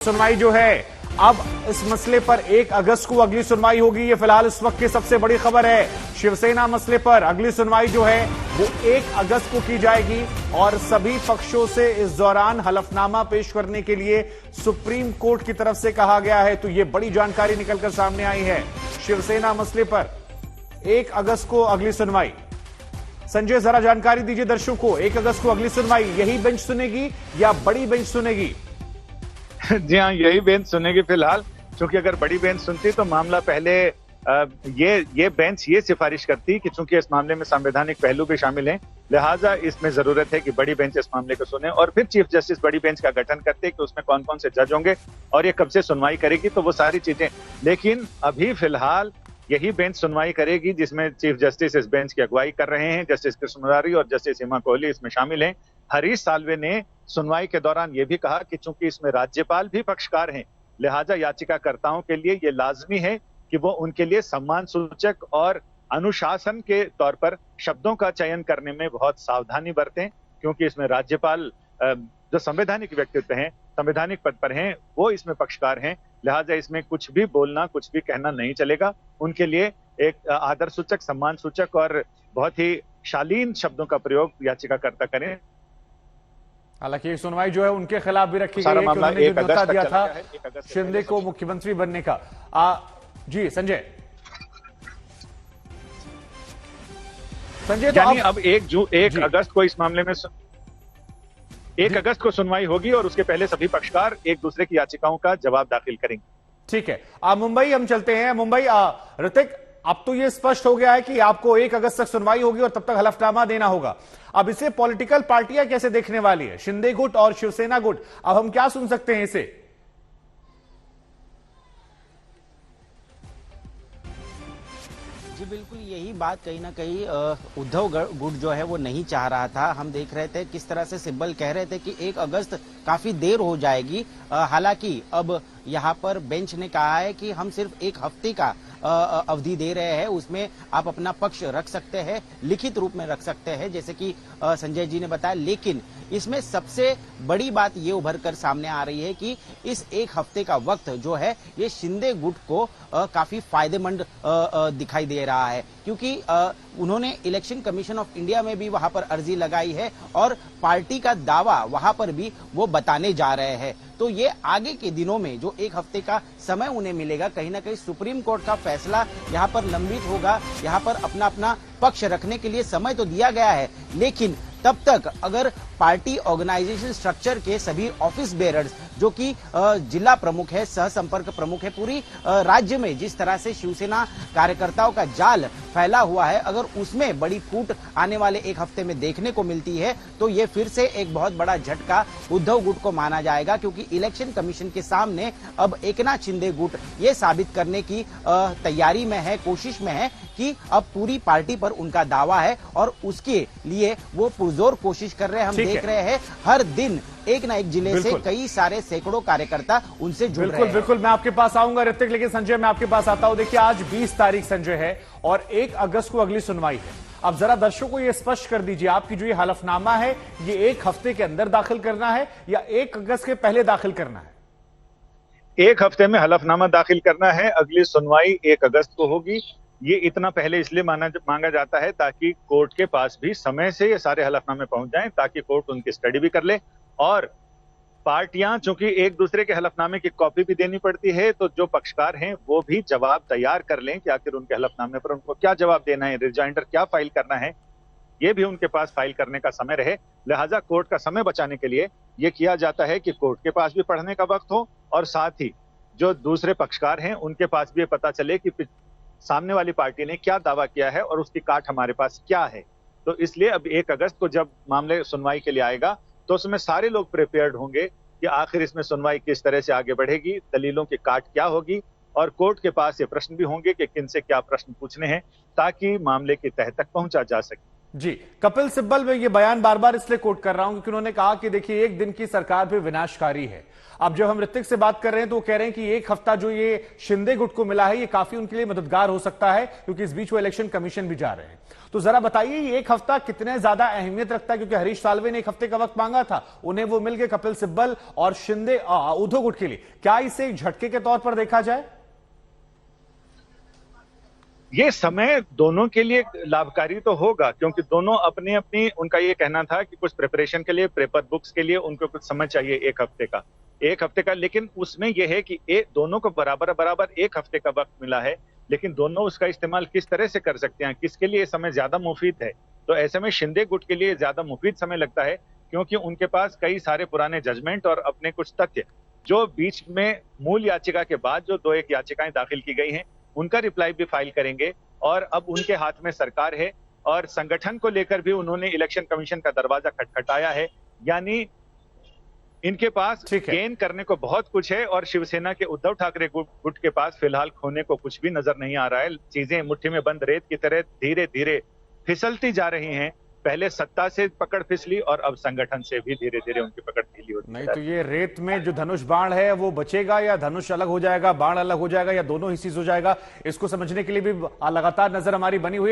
सुनवाई जो है अब इस मसले पर 1 अगस्त को अगली सुनवाई होगी। ये फिलहाल इस वक्त की सबसे बड़ी खबर है। शिवसेना मसले पर अगली सुनवाई जो है वो 1 अगस्त को की जाएगी और सभी पक्षों से इस दौरान हलफनामा पेश करने के लिए सुप्रीम कोर्ट की तरफ से कहा गया है। तो ये बड़ी जानकारी निकलकर सामने आई है। शिवसेना मसले पर 1 अगस्त को अगली सुनवाई। संजय, जरा जानकारी दीजिए दर्शकों को। 1 अगस्त को अगली सुनवाई यही बेंच सुनेगी या बड़ी बेंच सुनेगी? जी हाँ, यही बेंच सुनेगी फिलहाल, क्योंकि अगर बड़ी बेंच सुनती तो मामला पहले ये बेंच ये सिफारिश करती कि चूंकि इस मामले में संवैधानिक पहलू भी शामिल हैं, लिहाजा इसमें जरूरत है कि बड़ी बेंच इस मामले को सुने और फिर चीफ जस्टिस बड़ी बेंच का गठन करते कि उसमें कौन कौन से जज होंगे और ये कब से सुनवाई करेगी, तो वो सारी चीजें। लेकिन अभी फिलहाल यही बेंच सुनवाई करेगी जिसमें चीफ जस्टिस इस बेंच की अगुवाई कर रहे हैं। जस्टिस कृष्ण मुरारी और जस्टिस हिमा कोहली इसमें शामिल हैं। हरीश साल्वे ने सुनवाई के दौरान यह भी कहा कि चूंकि इसमें राज्यपाल भी पक्षकार हैं, लिहाजा याचिकाकर्ताओं के लिए यह लाजमी है कि वो उनके लिए सम्मान सूचक और अनुशासन के तौर पर शब्दों का चयन करने में बहुत सावधानी बरतें, क्योंकि इसमें राज्यपाल जो संवैधानिक व्यक्तित्व हैं, संवैधानिक पद पर हैं, वो इसमें पक्षकार हैं। लिहाजा इसमें कुछ भी बोलना, कुछ भी कहना नहीं चलेगा। उनके लिए एक आदर सूचक, सम्मान सूचक और बहुत ही शालीन शब्दों का प्रयोग याचिकाकर्ता करें। हालांकि सुनवाई जो है उनके खिलाफ भी रखी गई है कि उन्होंने जो न्योता दिया था शिंदे को मुख्यमंत्री बनने का। जी संजय, तो अब 1 अगस्त को इस मामले में 1 अगस्त को सुनवाई होगी और उसके पहले सभी पक्षकार एक दूसरे की याचिकाओं का जवाब दाखिल करेंगे। ठीक है, मुंबई हम चलते हैं। मुंबई, ऋतिक, अब तो ये स्पष्ट हो गया है कि आपको 1 अगस्त तक सुनवाई होगी और तब तक हलफनामा देना होगा। अब इसे पॉलिटिकल पार्टियां कैसे देखने वाली है, शिंदे गुट और शिवसेना गुट? अब हम क्या सुन सकते हैं इसे? जी बिल्कुल, यही बात कहीं ना कहीं उद्धव गुट जो है वो नहीं चाह रहा था। हम देख रहे थे किस तरह से सिब्बल कह रहे थे कि 1 अगस्त काफी देर हो जाएगी। हालांकि अब यहाँ पर बेंच ने कहा है कि हम सिर्फ 1 हफ्ते का अवधि दे रहे हैं, उसमें आप अपना पक्ष रख सकते हैं, लिखित रूप में रख सकते हैं, जैसे कि संजय जी ने बताया। लेकिन इसमें सबसे बड़ी बात ये उभर कर सामने आ रही है कि इस 1 हफ्ते का वक्त जो है ये शिंदे गुट को काफी फायदेमंद दिखाई दे रहा है, क्योंकि उन्होंने इलेक्शन कमीशन ऑफ इंडिया में भी वहां पर अर्जी लगाई है और पार्टी का दावा वहां पर भी वो बताने जा रहे हैं। तो ये आगे के दिनों में जो 1 हफ्ते का समय उन्हें मिलेगा, कहीं ना कहीं सुप्रीम कोर्ट का फैसला यहाँ पर लंबित होगा। यहाँ पर अपना अपना पक्ष रखने के लिए समय तो दिया गया है, लेकिन तब तक अगर पार्टी ऑर्गेनाइजेशन स्ट्रक्चर के सभी ऑफिस बेरर्स, जो कि जिला प्रमुख है, सह संपर्क प्रमुख है, पूरी राज्य में जिस तरह से शिवसेना कार्यकर्ताओं का जाल फैला हुआ है, अगर उसमें बड़ी फूट आने वाले 1 हफ्ते में देखने को मिलती है तो ये फिर से एक बहुत बड़ा झटका उद्धव गुट को माना जाएगा। क्योंकि इलेक्शन कमीशन के सामने अब एकनाथ शिंदे गुट ये साबित करने की तैयारी में है, कोशिश में है कि अब पूरी पार्टी पर उनका दावा है और उसके लिए वो पुरजोर कोशिश कर रहे हैं। हम देख रहे हैं हर दिन एक ना एक जिले से कई सारे सैकड़ों कार्यकर्ता उनसे जुड़ रहे हैं। बिल्कुल, मैं आपके पास आऊंगा ऋतिक, लेकिन संजय मैं आपके पास आता हूं। देखिए, आज 20 तारीख संजय है और 1 अगस्त को अगली सुनवाई है। अब जरा दर्शकों को यह स्पष्ट कर दीजिए, आपकी जो ये हलफनामा है ये 1 हफ्ते के अंदर दाखिल करना है या 1 अगस्त के पहले दाखिल करना है? 1 हफ्ते में हलफनामा दाखिल करना है। अगली सुनवाई 1 अगस्त को होगी। ये इतना पहले इसलिए मांगा जाता है ताकि कोर्ट के पास भी समय से ये सारे हलफनामे पहुंच जाएं, ताकि कोर्ट उनकी स्टडी भी कर ले। और पार्टियां, चूंकि एक दूसरे के हलफनामे की कॉपी भी देनी पड़ती है, तो जो पक्षकार हैं वो भी जवाब तैयार कर लें कि आखिर उनके हलफनामे पर उनको क्या जवाब देना है, रिजाइंडर क्या फाइल करना है, ये भी उनके पास फाइल करने का समय रहे। लिहाजा कोर्ट का समय बचाने के लिए ये किया जाता है कि कोर्ट के पास भी पढ़ने का वक्त हो और साथ ही जो दूसरे पक्षकार हैं उनके पास भी ये पता चले कि सामने वाली पार्टी ने क्या दावा किया है और उसकी काट हमारे पास क्या है। तो इसलिए अब 1 अगस्त को जब मामले सुनवाई के लिए आएगा तो उसमें सारे लोग प्रिपेयर्ड होंगे कि आखिर इसमें सुनवाई किस तरह से आगे बढ़ेगी, दलीलों की काट क्या होगी, और कोर्ट के पास ये प्रश्न भी होंगे कि किन से क्या प्रश्न पूछने हैं ताकि मामले की तह तक पहुंचा जा सके। जी, कपिल सिब्बल में ये बयान बार बार इसलिए कोट कर रहा हूं क्योंकि उन्होंने कहा कि देखिए एक दिन की सरकार भी विनाशकारी है। अब जब हम ऋतिक से बात कर रहे हैं तो वो कह रहे हैं कि एक हफ्ता जो ये शिंदे गुट को मिला है ये काफी उनके लिए मददगार हो सकता है क्योंकि इस बीच वो इलेक्शन कमीशन भी जा रहे हैं। तो जरा बताइए ये एक हफ्ता कितने ज्यादा अहमियत रखता है, क्योंकि हरीश साल्वे ने एक हफ्ते का वक्त मांगा था, उन्हें वो मिल गए कपिल सिब्बल और शिंदे उद्धव गुट के लिए। क्या इसे एक झटके के तौर पर देखा जाए? ये समय दोनों के लिए लाभकारी तो होगा, क्योंकि दोनों अपनी अपनी, उनका ये कहना था कि कुछ प्रिपरेशन के लिए, पेपर बुक्स के लिए उनको कुछ समय चाहिए एक हफ्ते का। लेकिन उसमें यह है कि दोनों को बराबर बराबर एक हफ्ते का वक्त मिला है, लेकिन दोनों उसका इस्तेमाल किस तरह से कर सकते हैं, किसके लिए समय ज्यादा मुफीद है। तो ऐसे में शिंदे गुट के लिए ज्यादा मुफीद समय लगता है, क्योंकि उनके पास कई सारे पुराने जजमेंट और अपने कुछ तथ्य जो बीच में मूल याचिका के बाद जो 2-1 याचिकाएं दाखिल की गई हैं उनका रिप्लाई भी फाइल करेंगे। और अब उनके हाथ में सरकार है और संगठन को लेकर भी उन्होंने इलेक्शन कमीशन का दरवाजा खटखटाया है। यानी इनके पास गेन करने को बहुत कुछ है और शिवसेना के उद्धव ठाकरे गुट के पास फिलहाल खोने को कुछ भी नजर नहीं आ रहा है। चीजें मुट्ठी में बंद रेत की तरह धीरे धीरे फिसलती जा रही हैं। पहले सत्ता से पकड़ फिसली और अब संगठन से भी धीरे धीरे उनकी पकड़ ढीली होती है। नहीं तो ये रेत में जो धनुष बाण है वो बचेगा या धनुष अलग हो जाएगा, बाण अलग हो जाएगा या दोनों ही चीज हो जाएगा, इसको समझने के लिए भी लगातार नजर हमारी बनी हुई है।